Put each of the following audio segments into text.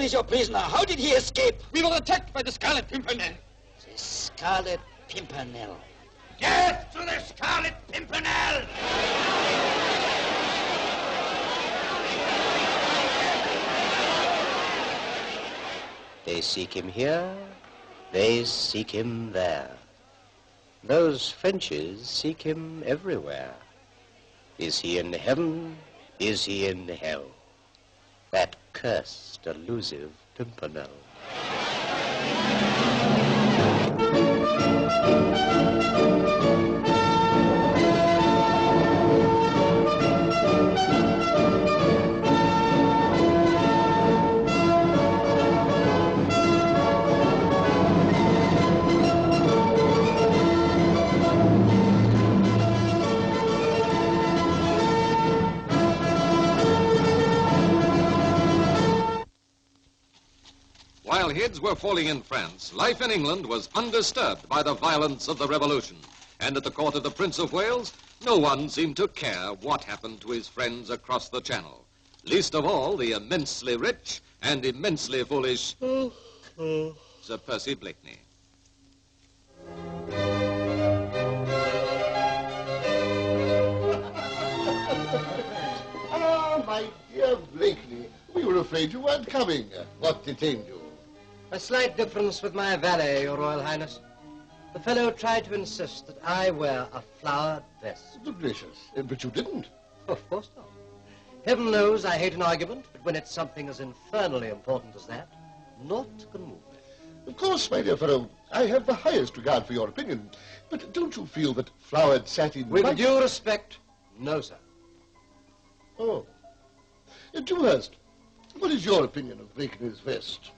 is your prisoner? How did he escape? We were attacked by the Scarlet Pimpernel. The Scarlet Pimpernel. Death to the Scarlet Pimpernel! They seek him here, they seek him there. Those Frenchies seek him everywhere. Is he in heaven? Is he in hell? That cursed, elusive Pimpernel. While heads were falling in France, life in England was undisturbed by the violence of the Revolution. And at the court of the Prince of Wales, no one seemed to care what happened to his friends across the Channel. Least of all, the immensely rich and immensely foolish Sir Percy Blakeney. Ah, my dear Blakeney, we were afraid you weren't coming. What detained you? A slight difference with my valet, Your Royal Highness. The fellow tried to insist that I wear a flowered vest. Good gracious, but you didn't. Of course not. Heaven knows I hate an argument, but when it's something as infernally important as that, naught can move me. Of course, my dear fellow, I have the highest regard for your opinion, but don't you feel that flowered satin... With due respect, no, sir. Oh. Dewhurst, what is your opinion of Blakeney's vest?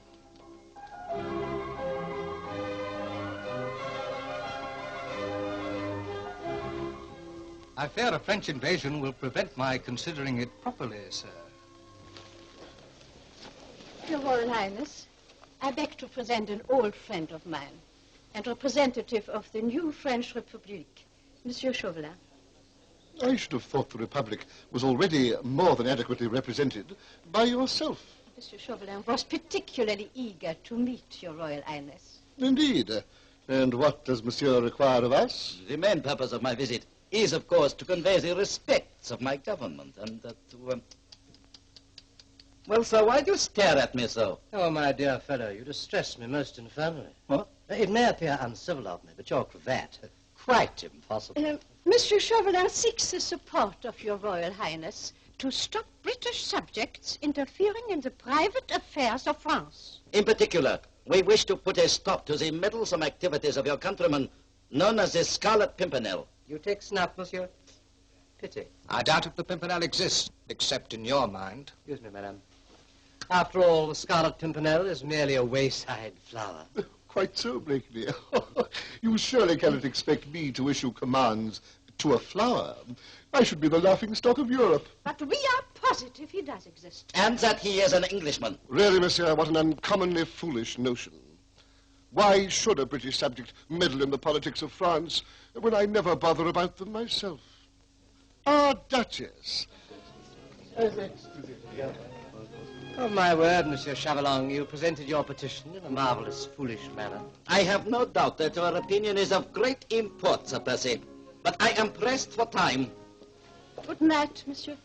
I fear a French invasion will prevent my considering it properly, sir. Your Royal Highness, I beg to present an old friend of mine and representative of the new French Republic, Monsieur Chauvelin. I should have thought the Republic was already more than adequately represented by yourself. Monsieur Chauvelin was particularly eager to meet Your Royal Highness. Indeed. And what does Monsieur require of us? The main purpose of my visit is, of course, to convey the respects of my government and to... Well, sir, why do you stare at me so? Oh, my dear fellow, you distress me most infernally. What? It may appear uncivil of me, but your cravat, quite impossible. Monsieur Chauvelin seeks the support of Your Royal Highness to stop British subjects interfering in the private affairs of France. In particular, we wish to put a stop to the meddlesome activities of your countrymen, known as the Scarlet Pimpernel. You take snuff, monsieur? Pity. I doubt if the Pimpernel exists, except in your mind. Excuse me, madame. After all, the Scarlet Pimpernel is merely a wayside flower. Quite so, Blakeney. You surely cannot expect me to issue commands to a flower. I should be the laughingstock of Europe. But we are positive he does exist. And that he is an Englishman. Really, monsieur, what an uncommonly foolish notion. Why should a British subject meddle in the politics of France when I never bother about them myself? Our Duchess. Oh, my word, Monsieur Chauvelin, you presented your petition in a marvelous, foolish manner. I have no doubt that your opinion is of great import, Sir Percy. But I am pressed for time. Good night, monsieur.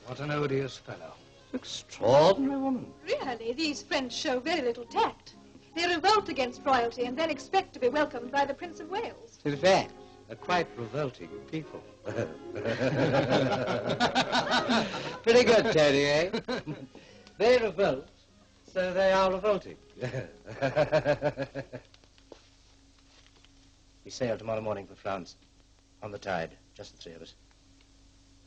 What an odious fellow. Extraordinary woman. Really, these French show very little tact. They revolt against royalty and then expect to be welcomed by the Prince of Wales. In fact, a quite revolting people. Pretty good, Tony, eh? They revolt, so they are revolting. We sail tomorrow morning for France. On the tide, just the three of us.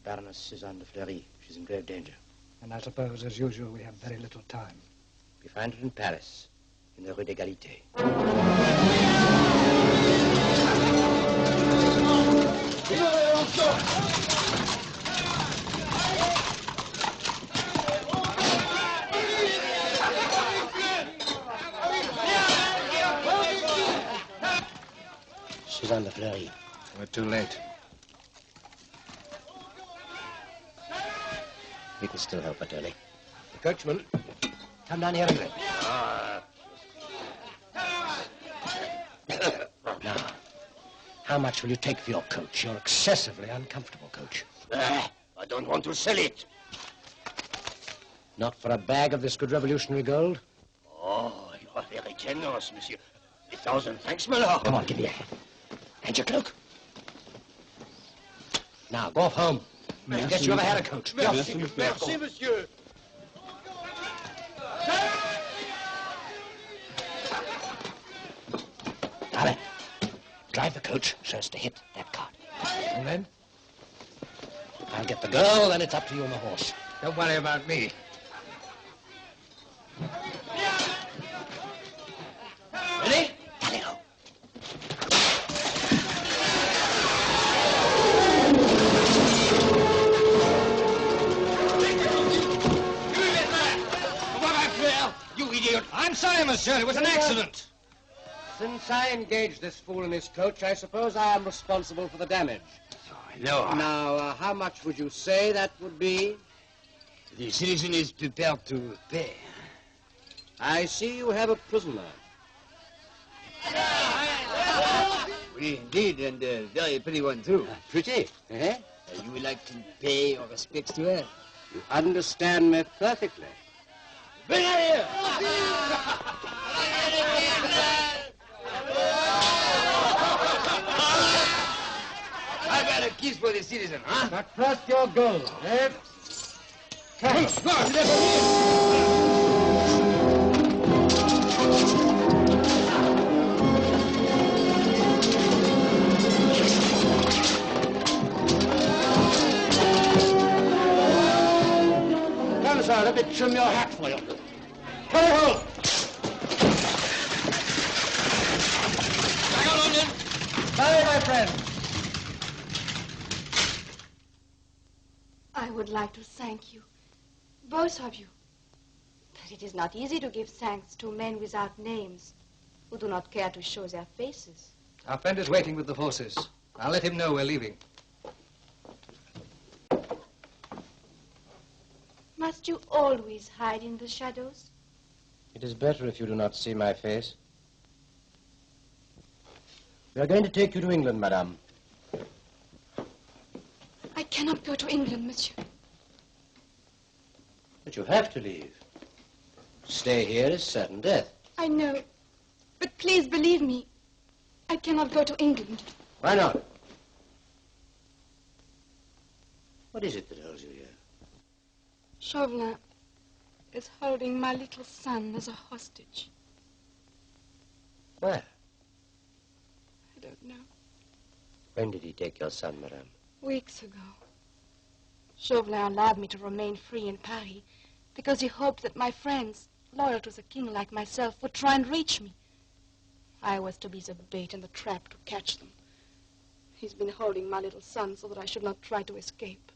Baroness Suzanne de Fleury. She's in grave danger. And I suppose, as usual, we have very little time. We find her in Paris, in the Rue d'Égalité. Suzanne de Fleury. We're too late. We can still help her, Tony. Coachman, come down here a minute. Now, how much will you take for your coach? You're excessively uncomfortable, Coach. I don't want to sell it. Not for a bag of this good revolutionary gold? Oh, you are very generous, monsieur. 1,000 thanks, my lord. Come on, give me a hand. And your cloak. Now, go off home. Guess you ever had a coach. Merci, monsieur. Now then, drive the coach so as to hit that cart. And then? I'll get the girl, then it's up to you and the horse. Don't worry about me. Ready? Tally-ho. You idiot! I'm sorry, monsieur. It was an accident. Since I engaged this fool in his coach, I suppose I am responsible for the damage. No. Now, how much would you say that would be? The citizen is prepared to pay. I see you have a prisoner. We indeed, and a very pretty one, too. Pretty, eh? You would like to pay your respects to her? You understand me perfectly. Bring her here! I got a kiss for the citizen, huh? But first your gold, eh? Come. Come, sir, let me trim your hat for you. Come home. Bye, my friend. I would like to thank you, both of you. But it is not easy to give thanks to men without names, who do not care to show their faces. Our friend is waiting with the horses. I'll let him know we're leaving. Must you always hide in the shadows? It is better if you do not see my face. We are going to take you to England, madame. I cannot go to England, monsieur. But you have to leave. Stay here is certain death. I know. But please believe me. I cannot go to England. Why not? What is it that holds you here? Chauvelin is holding my little son as a hostage. Where? I don't know. When did he take your son, madame? Weeks ago. Chauvelin allowed me to remain free in Paris because he hoped that my friends, loyal to the king like myself, would try and reach me. I was to be the bait and the trap to catch them. He's been holding my little son so that I should not try to escape.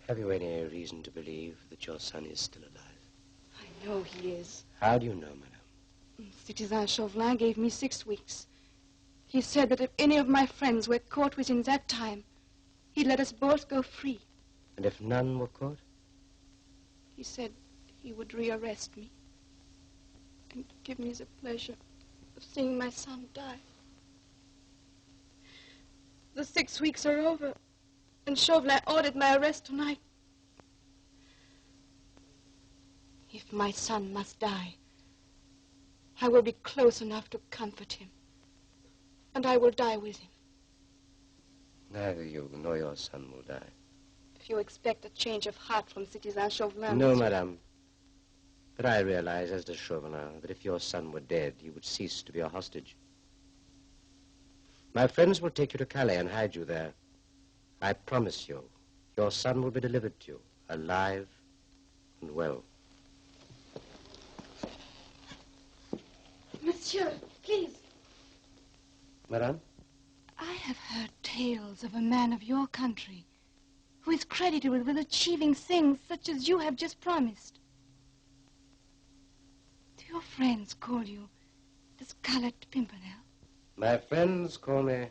Have you any reason to believe that your son is still alive? I know he is. How do you know, madame? Citizen Chauvelin gave me 6 weeks. He said that if any of my friends were caught within that time, he'd let us both go free. And if none were caught? He said he would rearrest me and give me the pleasure of seeing my son die. The 6 weeks are over, and Chauvelin ordered my arrest tonight. If my son must die, I will be close enough to comfort him, and I will die with him. Neither you nor your son will die. If you expect a change of heart from Citizen Chauvelin... No, madame. But I realize, as does Chauvelin, that if your son were dead, you would cease to be a hostage. My friends will take you to Calais and hide you there. I promise you, your son will be delivered to you, alive and well. Monsieur, please. Madame? I have heard tales of a man of your country who is credited with achieving things such as you have just promised. Do your friends call you the Scarlet Pimpernel? My friends call me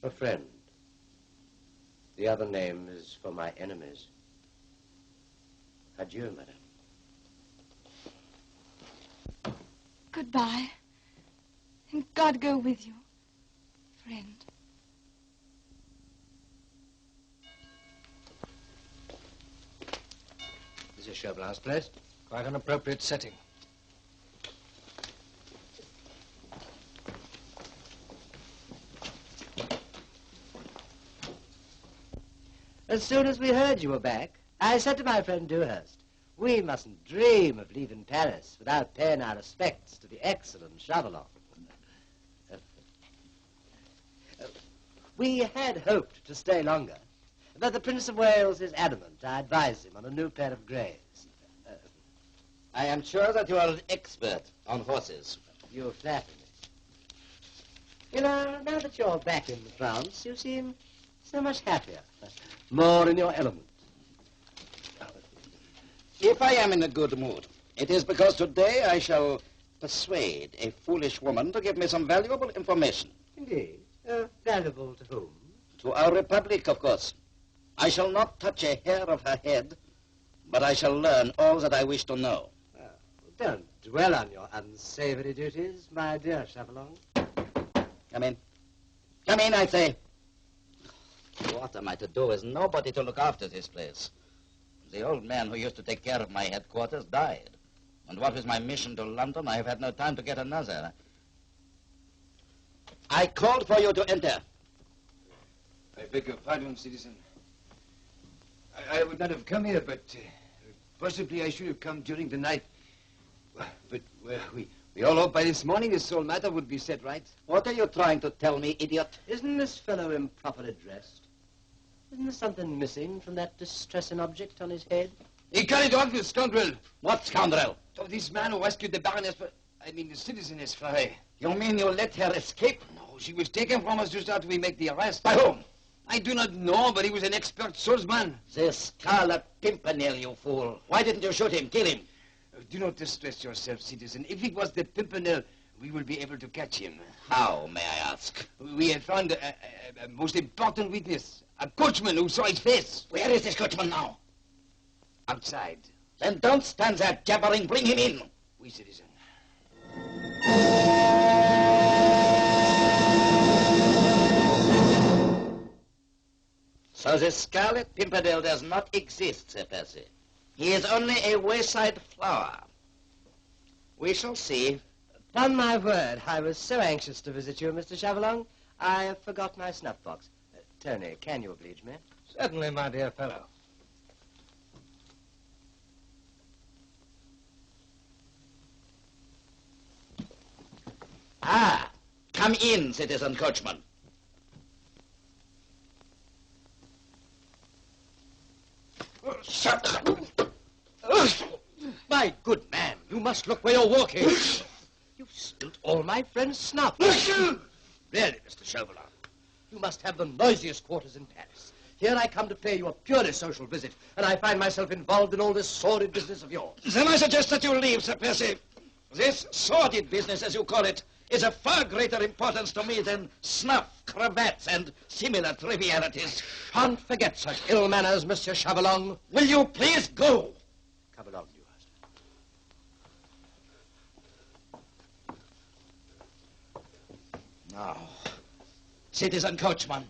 a friend. The other name is for my enemies. Adieu, madame. Goodbye. And God go with you, friend. This is Chauvelin's place. Quite an appropriate setting. As soon as we heard you were back, I said to my friend Dewhurst, we mustn't dream of leaving Paris without paying our respects to the excellent Chauvelin. We had hoped to stay longer, but the Prince of Wales is adamant I advise him on a new pair of greys. I am sure that you are an expert on horses. You flatter me. You know, now that you're back in France, you seem so much happier, more in your element. If I am in a good mood, it is because today I shall persuade a foolish woman to give me some valuable information. Indeed. Valuable to whom? To our republic, of course. I shall not touch a hair of her head, but I shall learn all that I wish to know. Well, don't dwell on your unsavory duties, my dear Chauvelin. Come in. Come in, I say. What am I to do? Is nobody to look after this place? The old man who used to take care of my headquarters died. And what with my mission to London, I have had no time to get another. I called for you to enter. I beg your pardon, citizen. I would not have come here, but possibly I should have come during the night. But we all hope by this morning this whole matter would be set right. What are you trying to tell me, idiot? Isn't this fellow improperly dressed? Isn't there something missing from that distressing object on his head? He carried off the scoundrel. What scoundrel? Oh, this man who rescued the Baroness, the citizeness Fleury. You mean you let her escape? No, she was taken from us just after we make the arrest. By whom? I do not know, but he was an expert swordsman. The Scarlet Pimpernel, you fool. Why didn't you shoot him, kill him? Do not distress yourself, citizen. If it was the Pimpernel, we will be able to catch him. How, may I ask? We have found a most important witness, a coachman who saw his face. Where is this coachman now? Outside. Then don't stand there jabbering. Bring him in. Oui, citizen. So the Scarlet Pimpernel does not exist, Sir Percy. He is only a wayside flower. We shall see. Upon my word, I was so anxious to visit you, Mr. Chauvelin, I forgot my snuff box. Tony, can you oblige me? Certainly, my dear fellow. Ah, come in, citizen coachman. Shut up. My good man, you must look where you're walking. You've spilt all my friend's snuff. Really, Mr. Chauvelin, you must have the noisiest quarters in Paris. Here I come to pay you a purely social visit, and I find myself involved in all this sordid business of yours. Then I suggest that you leave, Sir Percy. This sordid business, as you call it, is of far greater importance to me than snuff, cravats, and similar trivialities. Can't forget such ill manners, Monsieur Chauvelin. Will you please go? Come along, Dewhurst. Now, citizen coachman,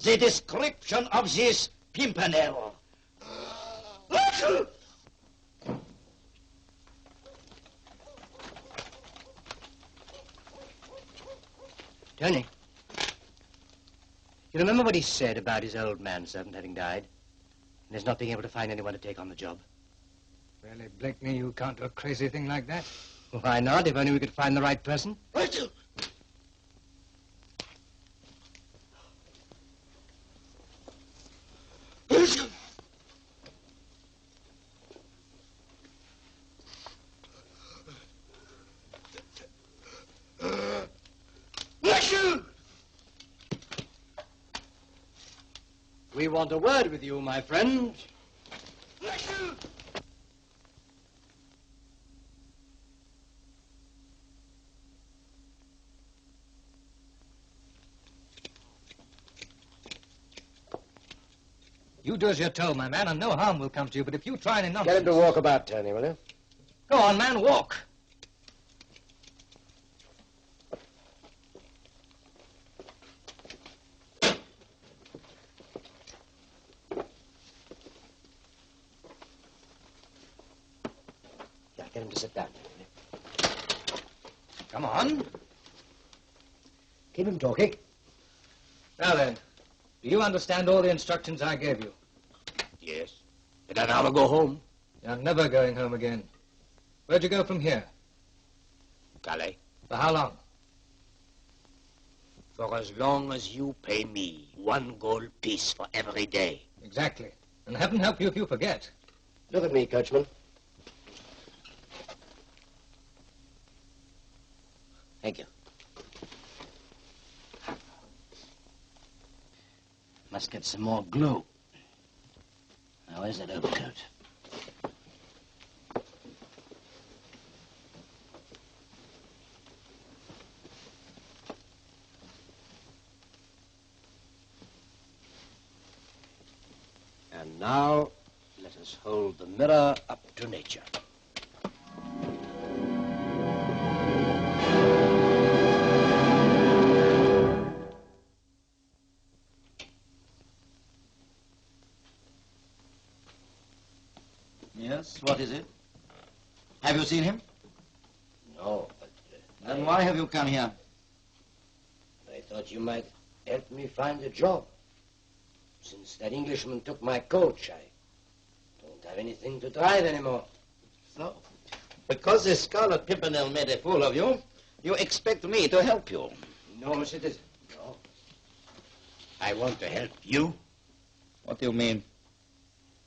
the description of this Pimpernel. Tony, you remember what he said about his old manservant having died? And his not being able to find anyone to take on the job? Really, Blakeney, you can't do a crazy thing like that. Why not, if only we could find the right person? We want a word with you, my friend. You do as you're told, my man, and no harm will come to you. But if you try any nonsense... Get him to walk about, Tony, will you? Go on, man, walk. Yeah, get him to sit down. Come on. Keep him talking. Now then, do you understand all the instructions I gave you? Yes. Did I now go home? You're never going home again. Where'd you go from here? Calais. For how long? For as long as you pay me 1 gold piece for every day. Exactly. And heaven help you if you forget. Look at me, coachman. Thank you. Must get some more glue. Now, where's that overcoat? And now, let us hold the mirror up to nature. Yes, what is it? Have you seen him? No, but... Then why have you come here? I thought you might help me find a job. Since that Englishman took my coach, I don't have anything to drive anymore. So, because the Scarlet Pimpernel made a fool of you, you expect me to help you? No, citizen. No. I want to help you. What do you mean?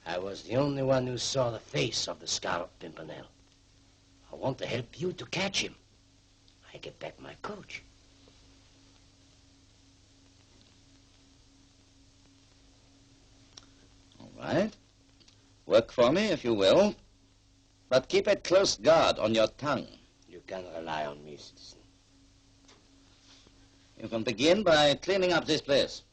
I was the only one who saw the face of the Scarlet Pimpernel. I want to help you to catch him. I get back my coach. All right. Work for me if you will. But keep a close guard on your tongue. You can rely on me, citizen. You can begin by cleaning up this place.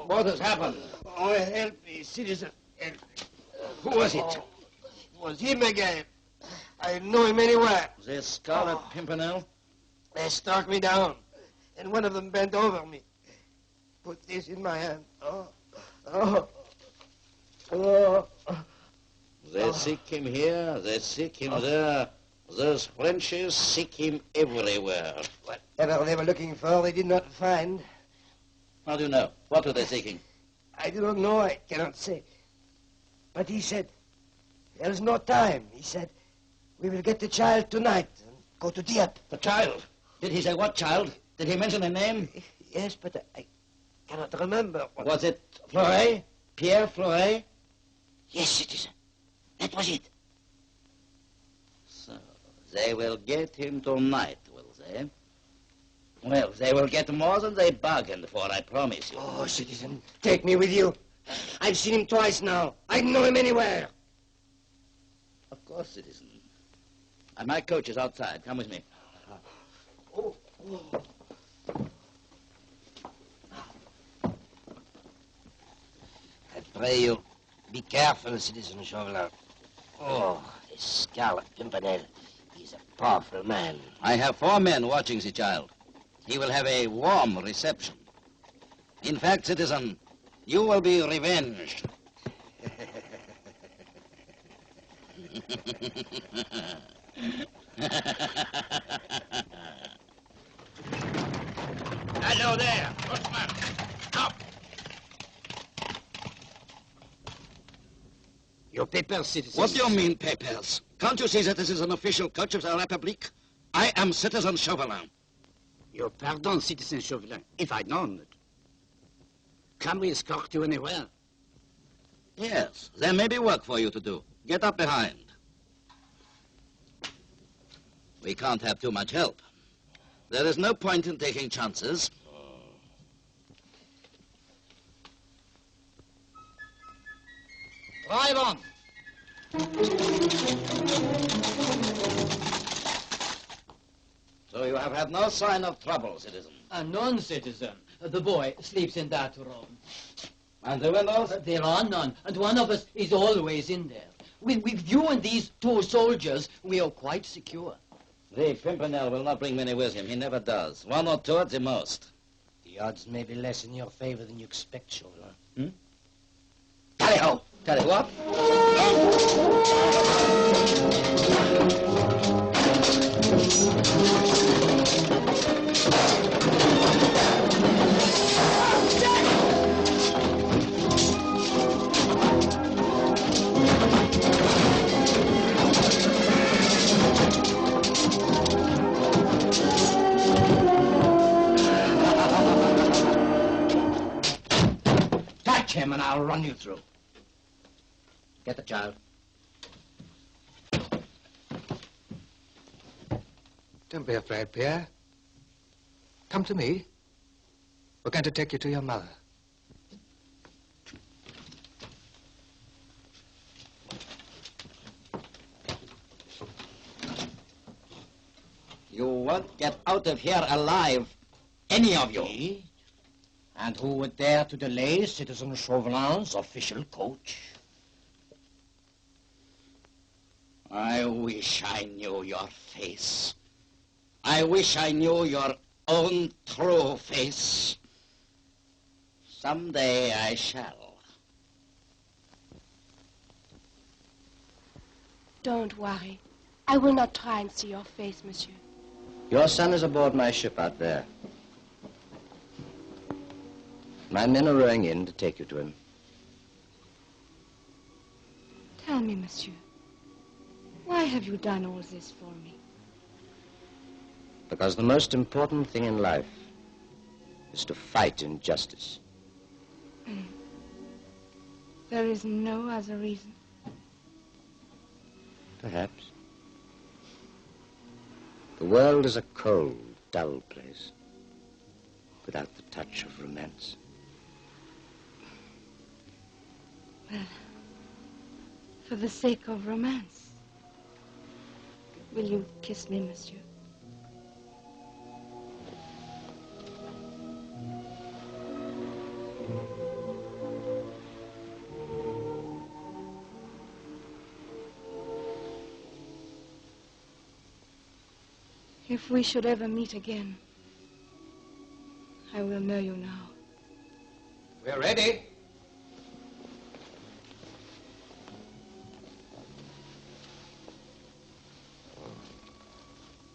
What has happened? Oh, help me, citizen. Help me. Who was it? It was him again. I know him anywhere. The Scarlet Pimpernel? They struck me down, and one of them bent over me. Put this in my hand. They seek him here, they seek him there. Those Frenchies seek him everywhere. Whatever they were looking for, they did not find. How do you know? What were they seeking? I do not know. I cannot say. But he said, there is no time. He said, we will get the child tonight and go to Dieppe. The child? Did he say what child? Did he mention a name? Yes, but I cannot remember. Was it Fleury? Pierre Fleury? Yes, citizen. That was it. So, they will get him tonight, will they? Well, they will get more than they bargained for, I promise you. Oh, citizen, take me with you. I've seen him twice now. I know him anywhere. Of course, citizen. And my coach is outside. Come with me. I pray you, be careful, Citizen Chauvelin. Oh, this Scarlet Pimpernel. He's a powerful man. I have 4 men watching the child. He will have a warm reception. In fact, citizen, you will be revenged. there. Coachman, stop. Your papers, citizen. What do you mean, papers? Can't you see that this is an official coach of the Republic? I am citizen Chauvelin. Your pardon, citizen Chauvelin, if I'd known it. Can we escort you anywhere? Yes, there may be work for you to do. Get up behind. We can't have too much help. There is no point in taking chances. Drive on. So you have had no sign of trouble, citizen? None, citizen. The boy sleeps in that room. And the windows? There are none, and one of us is always in there. With you and these two soldiers, we are quite secure. The Pimpernel will not bring many with him. He never does. One or two at the most. The odds may be less in your favor than you expect, Chauvelin. Tally-ho! Tally-ho up! Catch him and I'll run you through. Get the child. Don't be afraid, Pierre. Come to me. We're going to take you to your mother. You won't get out of here alive, any of you. Me? And who would dare to delay Citizen Chauvelin's official coach? I wish I knew your face. I wish I knew your own true face. Someday I shall. Don't worry. I will not try and see your face, monsieur. Your son is aboard my ship out there. My men are rowing in to take you to him. Tell me, monsieur, why have you done all this for me? Because the most important thing in life is to fight injustice. There is no other reason. Perhaps. The world is a cold, dull place, without the touch of romance. Well, for the sake of romance, will you kiss me, monsieur? If we should ever meet again, I will know you now. We're ready.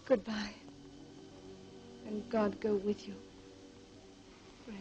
Goodbye. And God go with you, friend.